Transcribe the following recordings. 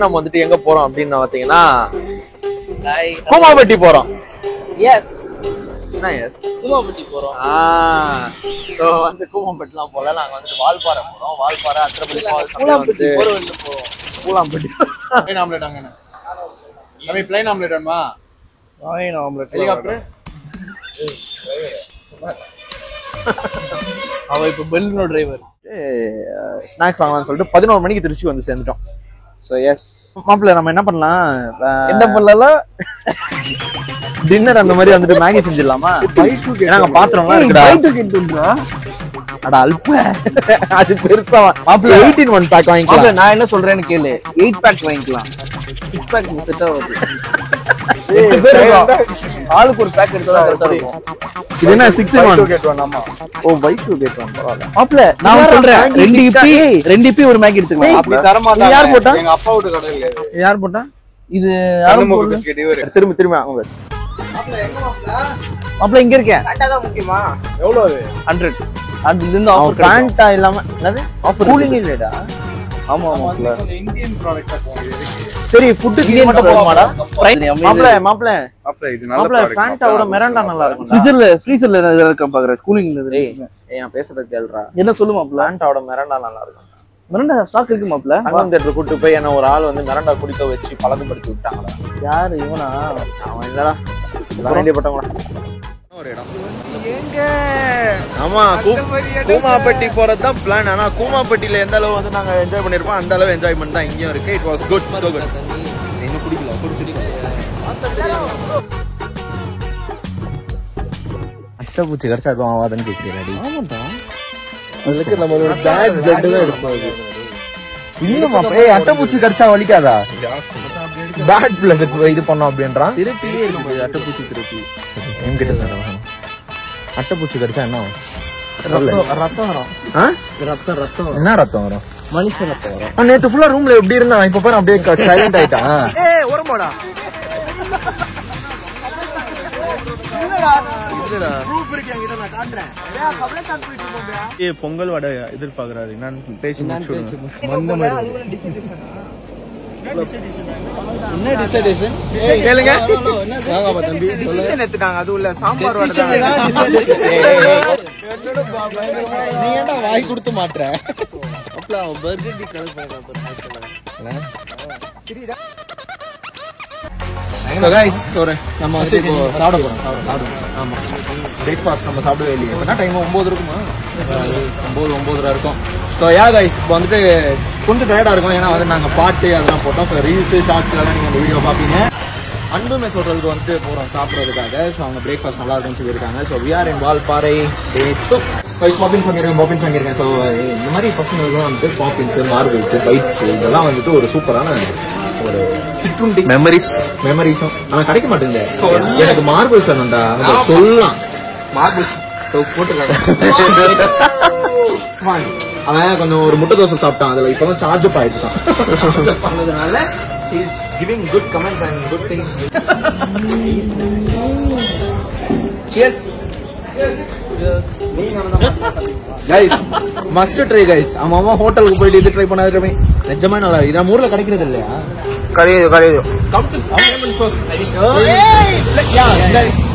நம்ம வந்துட்டு எங்க போறோம் அப்படின்னு பாத்தீங்கன்னா கூமாப்பட்டி போறோம். எஸ் கூமாப்பட்டி போறோம். சோ வந்து கூமாப்பட்டிலாம் போல நாங்க வந்துட்டு வால்பாறை போறோம். வால்பாறை அத்திரப்பள்ளி கூலாம்பட்டி போறோம். கூலாம்பட்டி பிளைன் ஆம்லெட் அங்க நம்ம பிளைன் ஆம்லெட் வேணுமா? பிளைன் ஆம்லெட் ஹெலிகாப்டர் அவ இப்ப பெல்லினோ டிரைவர். ஸ்நாக்ஸ் வாங்கலாம்னு சொல்லிட்டு 11 மணிக்கு திருச்சி வந்து சேர்ந்துட்டோம். சோ எஸ் மாப்பிள்ள நம்ம என்ன பண்ணலாம்? என்ன பண்ணலாம்? டின்னர் அந்த மாதிரி வந்துட்டு மேகி செஞ்சிடலாமா? நாங்க பாத்திரம்லாம் இருக்குடா. அட அல்ப அது பெருசா மாப்பிள்ள 18 1 பேக் வாங்கிக்கலாம். நான் என்ன சொல்றேன்னு கேளு. 8 பேக் வாங்கிக்கலாம். 6 பேக் செட்டா வருது. ஆளுக்கு ஒரு பேக் எடுத்தா கரெக்ட்டா இருக்கும். இது என்ன 6 in 1 கேட் 1 ஆமா. ஓ பைக் 2 கேட் 1 பரவாயில்லை. மாப்பிள்ள நான் சொல்றேன் 2 EP ஒரு மேக் எடுத்துக்கலாம். அப்படி தர மாட்டாங்க. யார் போட்டா? எங்க அப்பா வீட்டு கடை இல்ல. யார் போட்டா? இது யாரும் போட்டு திரும்ப அவங்க. மாப்பிள்ள இங்க இருக்கேன். ஃபேண்டா தான் முக்கியமா? எவ்வளவு அது? 100. அது இந்த ஆஃபர் ஃபேண்டா இல்லாம என்னது? ஆஃபர் கூலிங் இல்லடா. ஆமா மாப்பிள்ள. இந்தியன் ப்ராடக்ட்டா போகுது. சரி ஃபுட் இது மட்டும் போடுமாடா? மாப்பிள்ள இது நல்ல ப்ராடக்ட். ஃபேண்டாவோட மிராண்டா நல்லா இருக்கும். ஃப்ரீசர்ல இருக்க பாக்குறேன். கூலிங்ல இருக்கு. ஏய் நான் பேசுறது கேளுடா. என்ன சொல்லு மாப்பிள்ள? ஃபேண்டாவோட மிராண்டா நல்லா இருக்கும். மிராண்டா ஸ்டாக் இருக்கு மாப்பிள்ள. சங்கம் தேட்டர் கூட்டி போய் என்ன ஒரு ஆள் வந்து மிராண்டா குடிக்க வச்சு பழக்கப்படுத்தி விட்டாங்கடா. யாரு இவனா? அவன் இல்லடா. வேண்டியப்பட்டவங்களா. ஒரு இடம் எங்க? ஆமா கூமாப்பட்டி போறதுதான் பிளான். ஆனா கூமாப்பட்டியில எந்த அளவு வந்து நாங்க என்ஜாய் பண்ணிருப்போம் அந்த அளவு என்ஜாய்மெண்ட் தான் இங்கேயும் இருக்கு. It was good, so good. இன்னும் குடிக்கல அட்டப்பூச்சி கிடைச்சா அதுவும் ஆவாதுன்னு கேட்கிறேன். ஆமாண்டா அதுக்கு நம்மளோட பேட் பிளட் தான் எடுப்பாங்க. இல்லமா அட்டப்பூச்சி கிடைச்சா வலிக்காதா? பேட் பிளட் இது பண்ணோம் அப்படின்றான். திருப்பியே இருக்கு அட்டப்பூச்சி திருப்பி என்கிட்ட சார். அட்டைப்பூச்சி கடிச்சா என்ன ரத்தம் வரும்? என்ன ரத்தம் வரும்? மனுஷ ரத்தம் வரும். நேத்து ஃபுல்லா ரூம்ல எப்படி இருந்தா இப்ப பாரு அப்படியே சைலண்ட் ஆயிட்டான். ஓரமாடா பொங்கல் வடை எதிர்பார்க்கிறாரு. நான் பேசி என்ன டிசைடேஷன் கேளுங்க. டிசிஷன் எடுத்துட்டாங்க. அது உள்ள சாம்பார் வடை. நீ ஏன்டா வாய் கொடுத்து மாட்ற? அப்பல பர்கர் டி கலர் பண்ணா தெரியுதா? சோ गाइस ஒரு நம்ம வந்து இப்போ சாப்பிட போறோம். ஆமா பிரேக்ஃபாஸ்ட் நம்ம சாப்பிடவே இல்லையே. என்ன டைம் 9 இருக்குமா? 9:30 இருக்கும். ஸோ யா गाइस இப்போ வந்துட்டு கொஞ்சம் டயர்டாக இருக்கும். ஏன்னா வந்து நாங்கள் பாட்டு அதெல்லாம் போட்டோம். ஸோ ரீல்ஸு ஷார்ட்ஸ்லாம் நீங்கள் அந்த வீடியோ பார்ப்பீங்க. அன்பு மெஸ் ஹோட்டலுக்கு வந்துட்டு போகிறோம் சாப்பிட்றதுக்காக. ஸோ அவங்க பிரேக்ஃபாஸ்ட் நல்லா இருக்குன்னு சொல்லியிருக்காங்க. So we are in Valparai day 2. Poppins வாங்கியிருக்கேன். ஸோ இந்த மாதிரி பசங்களுக்கும் வந்துட்டு பாப்பின்ஸு மார்பிள்ஸு பைட்ஸு இதெல்லாம் வந்துட்டு ஒரு சூப்பரான ஒரு சிற்றுண்டி மெமரிஸும் ஆனால் கிடைக்க மாட்டேங்குது. எனக்கு மார்பிள்ஸ் வேணும்டா சொல்லலாம். மார்பிள்ஸ் போட்டுருக்காங்க. அவன் கொஞ்சம் ஒரு முட்டை தோசை சாப்பிட்டான். அதுல இப்பதான் சார்ஜ் அப் ஆயிட்டான். பண்ணதுனால is giving good comments and good things. Cheers. Guys must try guys. அம்மா ஹோட்டலுக்கு போயிட்டு இது ட்ரை பண்ணாதே. நிஜமா நல்லா இருக்கு. நம்ம ஊர்ல கிடைக்கிறது இல்லையா? கிடையாது. Come to Flamen Frost.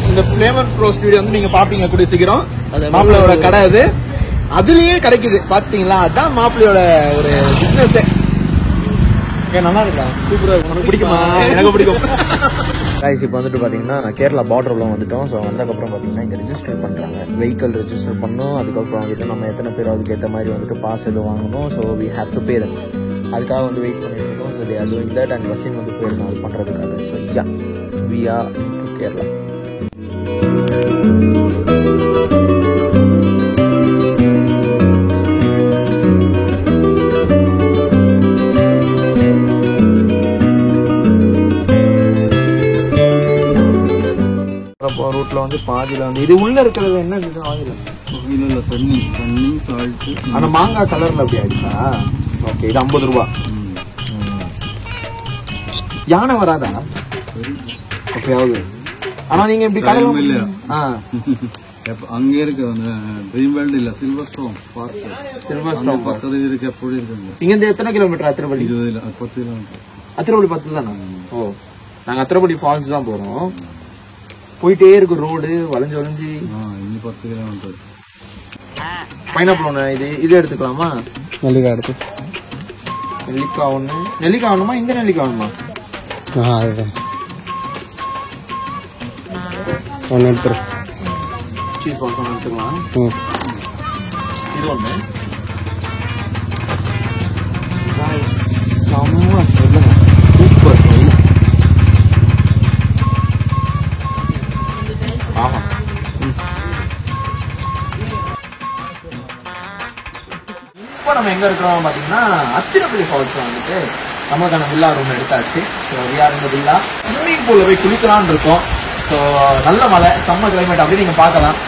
இந்த ஃப்ளேமன் ஃப்ரோஸ்ட் வீடியோ வந்து நீங்க பாப்பீங்க கூடிய சீக்கிரம். மாப்பிள்ளையோட கடை அது. அதுலயே கிடைக்குது பாத்தீங்களா? அதான் மாப்பிள்ளையோட ஒரு பிசினஸ். நல்லா இருக்கா? சூப்பரா இருக்கு. உனக்கு பிடிக்குமா? எனக்கு பிடிக்கும். गाइस இப்போ வந்துட்டு பாத்தீங்கன்னா கேரளா பார்டர்ல வந்துட்டோம். ஸோ வந்ததுக்கப்புறம் பாத்தீங்கன்னா இங்க ரெஜிஸ்டர் பண்றாங்க. வெஹிக்கல் ரெஜிஸ்டர் பண்ணணும். அதுக்கப்புறம் வந்துட்டு நம்ம எத்தனை பேர் அதுக்கு ஏற்ற மாதிரி வந்துட்டு பாஸ் எதுவும் வாங்கணும். So we have to pay that. அதுக்காக வந்து வெயிட் பண்ணிட்டு இருக்கோம். So they are doing that and Wasim வந்து போயிருக்கோம் அது பண்றதுக்காக. So yeah we are in Kerala. ரூட்ல வந்து பாதியில வந்து இது உள்ள இருக்கிறது என்ன ஆங்கில தண்ணி சால்ட். ஆனா மாங்காய் கலர்ல அப்படி ஆயிடுச்சா? ஓகே இது 50 ரூபா. யானை வராதா எப்பயாவது? ஆனா நீங்க இப்படி கடல் இல்லையா? அங்கே இருக்கு ட்ரீம் வேர்ல்ட் இல்ல silver stone park. Silver stone பக்கத்துல இருக்கு. எப்படி இருக்கு? இங்க இருந்து எத்தனை கிலோமீட்டர்? திருப்பதி 10 கிலோமீட்டர். அத்திரப்பள்ளி பக்கத்துல தானே? ஓ, நாங்க அத்திரப்பள்ளி ஃபால்ஸ் தான் போறோம். போயிட்டே இருக்கு ரோடு வளைஞ்சு வளைஞ்சு. இனி 10 கிலோமீட்டர். பைனாப்பிள் ஒண்ணு இது எடுத்துக்கலாமா? நெல்லிக்காய் எடுத்து. நெல்லிக்காய் ஒண்ணு. நெல்லிக்காய் வேணுமா? இந்த நெல்லிக்காய் வேணுமா? அதுதான் ஒன்று எடுத்துரு. சீஸ் பால்ஸ் ஒன்று எடுத்துக்கலாம். இது ஒண்ணு. செம்ம ஸ்மெல்லுங்க, சூப்பர் ஸ்மெல். ஆமா, இப்போ நம்ம எங்க இருக்கிறோம் பாத்தீங்கன்னா அத்திரப்பள்ளி ஃபால்ஸ்ல வந்துட்டு நமக்கான வில்லா ரூம் எடுத்தாச்சு. ஸோ விஆர் இந்த வில்லா ஸ்விம்மிங் பூல்ல போய் குளிக்கலான்னு இருக்கோம். ஸோ நல்ல மழை, செம்ம கிளைமேட் அப்படி நீங்க பார்க்கலாம்.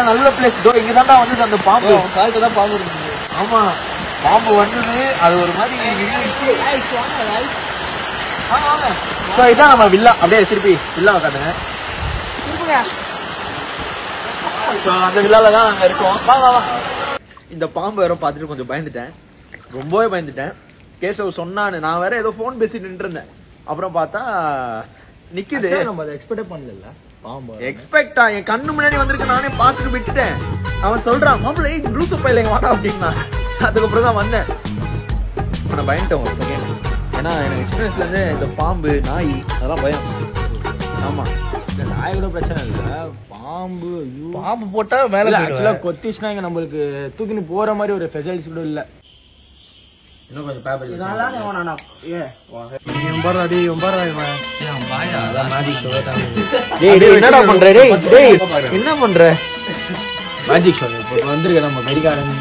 நல்ல பிளேஸ். தோ இங்க தாண்டா வந்து அந்த பாம்பு காலத்துல தான் பாம்பு இருக்கு. ஆமா, பாம்பு வந்தது அது ஒரு மாதிரி. ஸோ இதான் நம்ம வில்லா. அப்படியே திருப்பி வில்லாவை காட்டுங்க. ஸோ அந்த வில்லால தான் அங்க இருக்கோம். வா. இந்த பாம்பு வேற பார்த்துட்டு கொஞ்சம் பயந்துட்டேன், ரொம்பவே பயந்துட்டேன். கேசவ் சொன்னான்னு நான் வேற ஏதோ போன் பேசிட்டு நின்று இருந்தேன். அப்புறம் பார்த்தா நிக்குது. நம்ம அதை எக்ஸ்பெக்டே பண்ணல. பாம்பு எக்ஸ்பெக்டா என் கண்ணு முன்னாடி வந்திருக்கு. நானே பார்த்துட்டு விட்டுட்டேன். அவன் சொல்றான் மாப்பிள்ளை ப்ளூஸ் பையில வாடா அப்படின்னா. அதுக்கப்புறம் தான் வந்தேன். நான் பயந்துட்டேன் ஒரு செகண்ட். ஏன்னா எனக்கு எக்ஸ்பீரியன்ஸ்ல இருந்து இந்த பாம்பு நாய் அதெல்லாம் பயம். ஆமா, நாய் கூட பிரச்சனை இல்லை. பாம்பு போட்டா மேல ஆக்சுவலா கொத்திச்சுனா இங்க நம்மளுக்கு தூக்கின்னு போற மாதிரி ஒரு ஃபெசிலிட்டி கூட இல்ல. இன்னும் கொஞ்சம் பேப்பர் என்னடா பண்ற? என்ன பண்ற? மேஜிக் ஷோ இப்போ வந்திருக்க நம்ம Karikalan.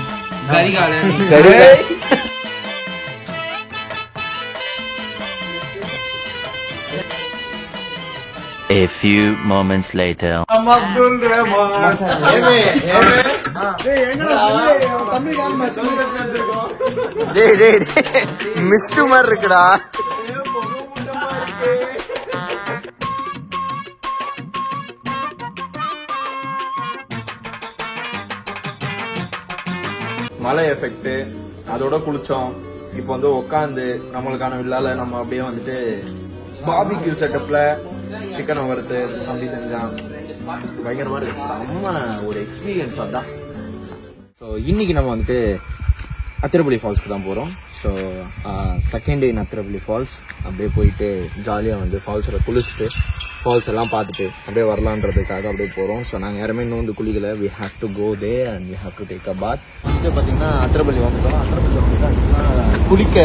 A few moments later. Mist மாதிரி இருக்குடா. மழை எஃபெக்ட் அதோட குளிச்சோம். இப்போ வந்து உட்காந்து நம்மளுக்கான வில்லால நம்ம அப்படியே வந்துட்டு பார்பிக்யூ செட்டப்ல சிக்கனை வறுத்து அப்படி செஞ்சான். பயங்கரமா இருக்கு, செம்ம ஒரு எக்ஸ்பீரியன்ஸ் அதான். ஸோ இன்னைக்கு நம்ம வந்துட்டு அத்திரப்பள்ளி ஃபால்ஸ்க்கு தான் போகிறோம். ஸோ செகண்ட் டே இன் அத்திரப்பள்ளி ஃபால்ஸ். அப்படியே போயிட்டு ஜாலியாக வந்து ஃபால்ஸில் குளிச்சுட்டு ஃபால்ஸ் எல்லாம் பார்த்துட்டு அப்படியே வரலான்றதுக்காக அப்படியே போகிறோம். ஸோ நாங்கள் யாருமே இன்னும் வந்து குளிக்கல. We have to go there and we have to take a bath. இது பார்த்தீங்கன்னா அத்திரப்பள்ளி வந்துட்டோம். அத்திரப்பள்ளி வந்துட்டு குளிக்க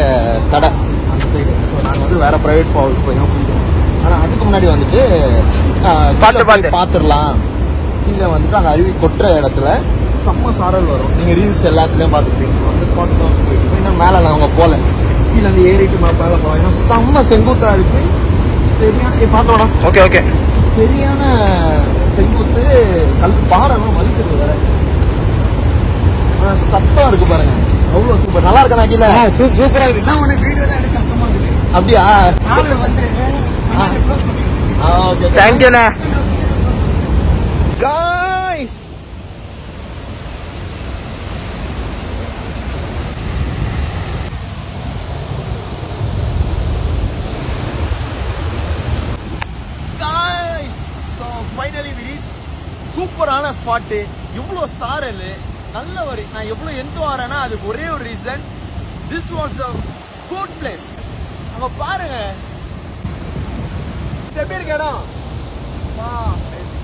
கடை அந்த சைடு. ஸோ நாங்கள் வந்து வேறு ப்ரைவேட் ஃபால்ஸ் போய் தான் குளிக்கிறோம். ஆனால் அதுக்கு முன்னாடி வந்துட்டு பார்த்துடலாம். கீழே வந்துட்டு அந்த அருவி கொட்டுற இடத்துல செம்ம சாரல் வரும். நீங்கள் ரீல்ஸ் எல்லாத்துலேயும் பார்த்துருப்பீங்க. அந்த ஸ்பாட்டுக்கு வந்து போயிட்டு இன்னும் மேலே அவங்க போகல. கீழே வந்து ஏறிட்டு மேலே போகலாம். செம்ம செங்குத்தாக இருக்கு. சரியான பார்த்தோடா. ஓகே சரியான செங்குத்து. பாறைலாம் வலிக்குது வேற. சத்தம் இருக்கு பாருங்க, அவ்வளோ சூப்பர். நல்லா இருக்கா? கீழே சூப்பரா இருக்கு. வீடியோ தான் எடுக்க கஷ்டமா இருக்கு. அப்படியா? ஓகே, தேங்க்யூண்ணே. Guys, so finally we reached. சூப்பரான ஸ்பாட். இவ்வளோ சாரல், நல்ல ஒரு. நான் எவ்வளோ எந்த வரேன்னா அதுக்கு ஒரே ஒரு reason. This was the good place. அங்க பாருங்க எப்படி இருக்கு இடம்.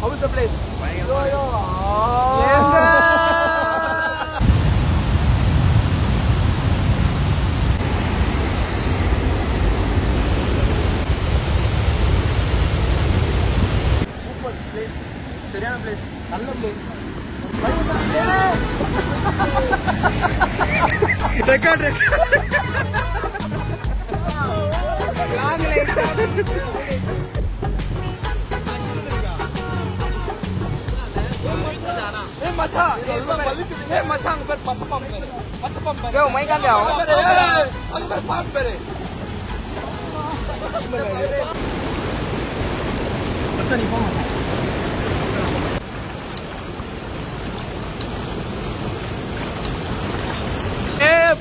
How is the place? சரியான பிளேஸ், நல்ல பிளேஸ்.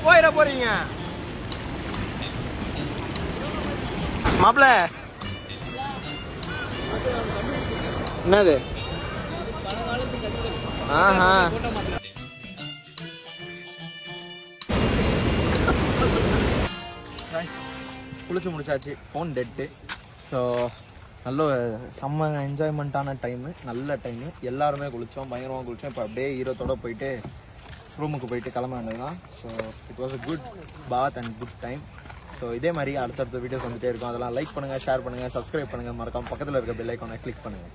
போயிட போறீங்க மாப்பிள்ள? என்னது? ஆஹா குளிச்சு முடிச்சாச்சு. Phone TET. ஸோ நல்ல செம்ம என்ஜாய்மெண்ட்டான டைமு, நல்ல டைமு. எல்லாருமே குளித்தோம், பயங்கரமாக குளித்தோம். இப்போ அப்படியே ஈரத்தோடு போயிட்டு ரூமுக்கு போயிட்டு கிளம்ப வேண்டியது தான். So it was a good bath and good time. ஸோ இதே மாதிரி அடுத்தடுத்த வீடியோஸ் வந்துட்டே இருக்கும். அதெல்லாம் லைக் பண்ணுங்கள், ஷேர் பண்ணுங்கள், சப்ஸ்கிரைப் பண்ணுங்கள். மறக்காம பக்கத்தில் இருக்க பெல் ஐக்கானை கிளிக் பண்ணுங்கள்.